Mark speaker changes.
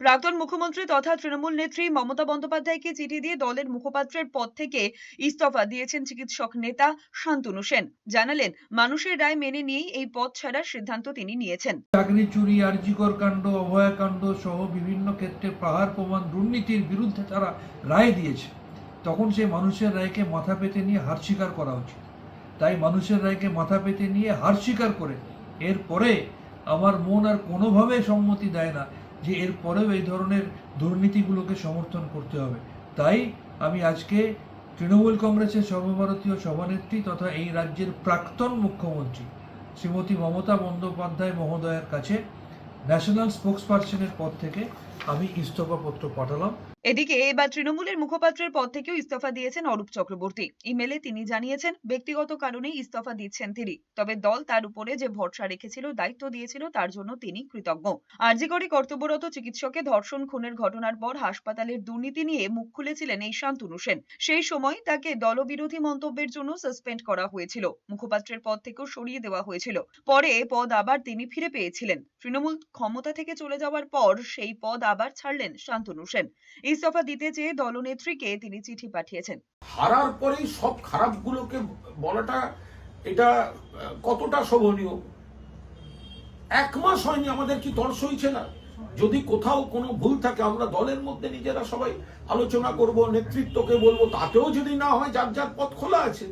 Speaker 1: প্রাক্তন মুখ্যমন্ত্রী তথা তৃণমূল নেত্রী মমতা বন্দ্যোপাধ্যায়কে চিঠি দিয়ে দলের মুখপাত্রের পদ থেকে ইস্তফা দিয়েছেন চিকিৎসক নেতা শান্তনু সেন। জানালেন, মানুষের রায় মেনে নিয়েই এই পদ ছাড়ার সিদ্ধান্ত তিনি নিয়েছেন।
Speaker 2: চাকরি চুরি, আরজিকর কাণ্ড, অভয়াকাণ্ড সহ বিভিন্ন ক্ষেত্রে পাহাড় প্রমাণ দুর্নীতির বিরুদ্ধে তারা রায় দিয়েছে, তখন সেই মানুষের রায়কে মাথা পেতে নিয়ে হার স্বীকার করা উচিত। তাই মানুষের রায়কে মাথা পেতে নিয়ে হার স্বীকার করে এরপরে আমার মন আর কোনোভাবে সম্মতি দেয় না যে এরপরেও এই ধরনের দুর্নীতিগুলোকে সমর্থন করতে হবে। তাই আমি আজকে তৃণমূল কংগ্রেসের সর্বভারতীয় সভানেত্রী তথা এই রাজ্যের প্রাক্তন মুখ্যমন্ত্রী শ্রীমতী মমতা বন্দ্যোপাধ্যায় মহোদয়ের কাছে ন্যাশনাল স্পোক্সপারসনের পদ থেকে আমি ইস্তফাপত্র পাঠালাম।
Speaker 1: এদিকে এবার তৃণমূলের মুখপাত্রের পদ থেকেও ইস্তফা দিয়েছেন অরূপ চক্রবর্তী। ইমেলে তিনি জানিয়েছেন, ব্যক্তিগত কারণেই ইস্তফা দিচ্ছেন তিনি। তবে দল তার উপরে যে ভরসা রেখেছিল, দায়িত্ব দিয়েছিল, তার জন্য তিনি কৃতজ্ঞ। আরজি করে কর্তব্যরত চিকিৎসকের ধর্ষণ খুনের ঘটনার পর হাসপাতালের দুর্নীতি নিয়ে মুখ খুলেছিলেন এই শান্তনু সেন। সেই সময় তাকে দলবিরোধী মন্তব্যের জন্য সাসপেন্ড করা হয়েছিল, মুখপাত্রের পদ থেকেও সরিয়ে দেওয়া হয়েছিল। পরে পদ আবার তিনি ফিরে পেয়েছিলেন। তৃণমূল ক্ষমতা থেকে চলে যাওয়ার পর সেই পদ আবার ছাড়লেন শান্তনু সেন। ইস্তফা দিতে চেয়ে দলনেত্রীকে তিনি চিঠি পাঠিয়েছেন।
Speaker 3: হারার পরেই সব খারাপগুলোকে বলাটা এটা কতটা শোভনীয়। 1 মাস হয়নি, আমাদের কি তর সইছে না? যদি কোথাও কোনো ভুল থাকে আমরা দলের মধ্যে নিজেরা সবাই আলোচনা করব, নেতৃত্বকে বলবো, তাতেও যদি না হয় যার যার পথ খোলা আছে।